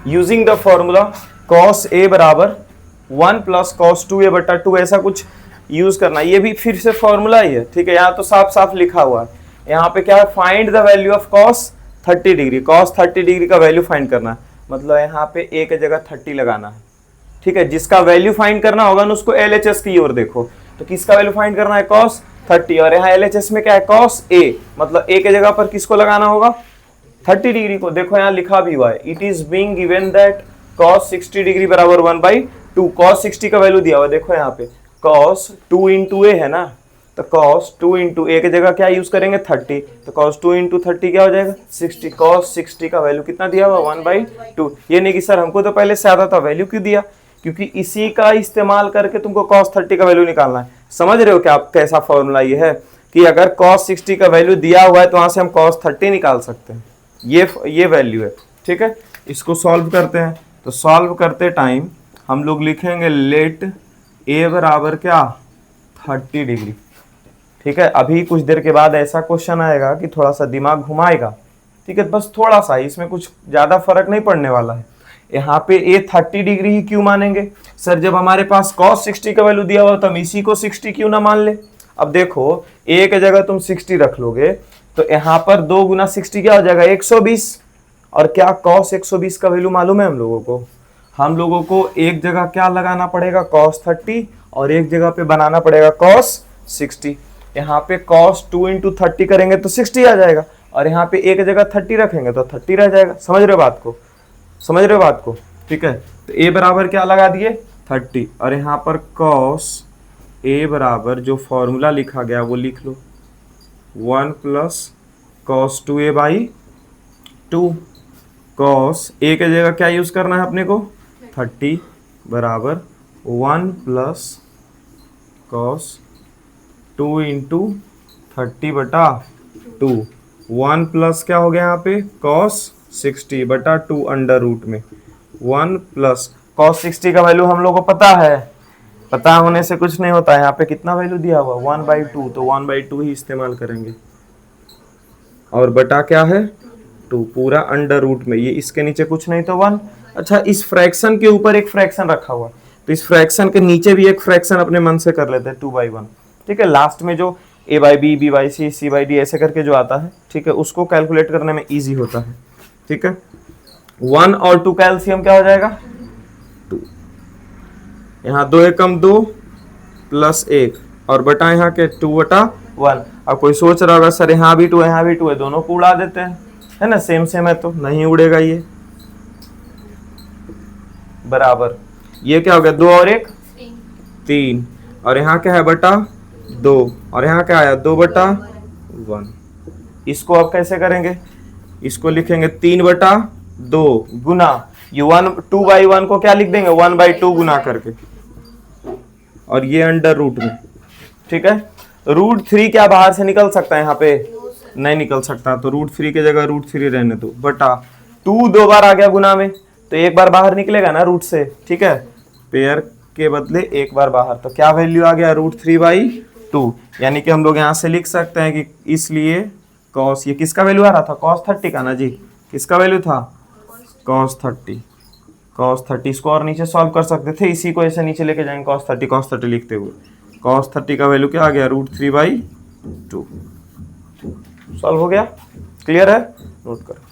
Using the formula cos a बराबर 1 plus cos 2a बटा 2, ऐसा कुछ यूज करना। ये भी फिर से फॉर्मूला ही है, ठीक है। यहाँ तो साफ साफ लिखा हुआ है, यहाँ पे क्या है, find the value of cos 30 degree. cos 30 degree का वैल्यू फाइंड करना है, मतलब यहाँ पे a की जगह 30 लगाना है, ठीक है। जिसका वैल्यू फाइंड करना होगा ना उसको LHS की ओर देखो, तो किसका वैल्यू फाइंड करना है, cos 30, और यहाँ LHS में क्या है, cos a, मतलब a के जगह पर किसको लगाना होगा, 30 डिग्री को। देखो यहाँ लिखा भी हुआ है, it is being given that cos 60 degree बराबर 1/2। cos 60 का वैल्यू दिया हुआ है, देखो यहाँ पे cos 2 इंटू ए है ना, तो cos 2 इंटू ए की जगह क्या यूज करेंगे, 30, तो cos 2 इंटू 30 क्या हो जाएगा, 60। cos 60 का वैल्यू कितना दिया हुआ, 1/2। ये नहीं कि सर हमको तो पहले से आता था, वैल्यू क्यों दिया, क्योंकि इसी का इस्तेमाल करके तुमको cos 30 का वैल्यू निकालना है। समझ रहे हो क्या आप, कैसा फॉर्मूला ये है कि अगर cos 60 का वैल्यू दिया हुआ है तो वहां से हम cos 30 निकाल सकते हैं, ये वैल्यू है, ठीक है। इसको सॉल्व करते हैं, तो सॉल्व करते टाइम हम लोग लिखेंगे लेट a बराबर क्या, 30 डिग्री, ठीक है। अभी कुछ देर के बाद ऐसा क्वेश्चन आएगा कि थोड़ा सा दिमाग घुमाएगा, ठीक है, बस थोड़ा सा, इसमें कुछ ज्यादा फर्क नहीं पड़ने वाला है। यहाँ पे a 30 डिग्री ही क्यों मानेंगे सर, जब हमारे पास cos 60 का वैल्यू दिया हुआ तो हम इसी को 60 क्यों ना मान ले। अब देखो a की जगह तुम 60 रख लोगे तो यहाँ पर 2 गुना 60 क्या हो जाएगा, 120, और क्या cos 120 का वैल्यू मालूम है हम लोगों को एक जगह क्या लगाना पड़ेगा, cos 30, और एक जगह पे बनाना पड़ेगा cos 60। यहाँ पे cos 2 इंटू 30 करेंगे तो 60 आ जाएगा, और यहाँ पे एक जगह 30 रखेंगे तो 30 रह जाएगा। समझ रहे हो बात को, ठीक है। तो a बराबर क्या लगा दिए, 30, और यहाँ पर cos a बराबर जो फॉर्मूला लिखा गया वो लिख लो, 1 plus cos 2a/2। cos a की जगह क्या यूज करना है अपने को, 30 बराबर 1 प्लस cos 2 इंटू 30 बटा 2। 1 प्लस क्या हो गया यहाँ पे, cos 60 बटा 2 अंडर रूट में 1 प्लस cos 60 का वैल्यू हम लोग को पता है, पता होने से कुछ नहीं होता है। यहाँ पे कितना वैल्यू दिया हुआ, 1/2, तो 1/2 ही इस्तेमाल करेंगे, और बटा क्या है, 2 पूरा अंडर रूट में, ये इसके नीचे कुछ नहीं तो 1। अच्छा, इस फ्रैक्शन के ऊपर एक फ्रैक्शन रखा हुआ, तो इस फ्रैक्शन के नीचे भी एक फ्रैक्शन अपने मन से कर लेते हैं, 2/1, ठीक है। लास्ट में जो a/b, b/c, c/d ऐसे करके जो आता है, ठीक है, उसको कैलकुलेट करने में इजी होता है, ठीक है। 1 और 2 का एलसीएम क्या हो जाएगा, 2। यहाँ 2 एकम 2 प्लस 1, और बटा यहाँ के 2/1। अब कोई सोच रहा होगा सर यहाँ भी 2 यहाँ भी 2 है, दोनों को उड़ा देते हैं, है ना, सेम सेम है, तो नहीं उड़ेगा ये, बराबर ये क्या हो गया, 2 और 1 3, और यहाँ क्या है, बटा 2, और यहाँ क्या आया, 2/1। इसको अब कैसे करेंगे, इसको लिखेंगे 3/2 गुना, ये 2/1 को क्या लिख देंगे, 1/2 गुना करके, और ये अंडर रूट में, ठीक है। √3 क्या बाहर से निकल सकता है, यहाँ पे नहीं निकल सकता, तो √3 की जगह √3 रहने दो, बटा 2 2 बार आ गया गुना में, तो एक बार बाहर निकलेगा ना रूट से, ठीक है, पेयर के बदले एक बार बाहर, तो क्या वैल्यू आ गया, √3/2। यानी कि हम लोग यहाँ से लिख सकते हैं कि इसलिए cos, ये किसका वैल्यू आ रहा था, cos 30 का ना जी, किसका वैल्यू था, cos 30। इसको और नीचे सॉल्व कर सकते थे, इसी को ऐसे नीचे लेके जाएंगे, cos 30 लिखते हुए, cos 30 का वैल्यू क्या आ गया, √3/2। सॉल्व हो गया, क्लियर है, नोट करो।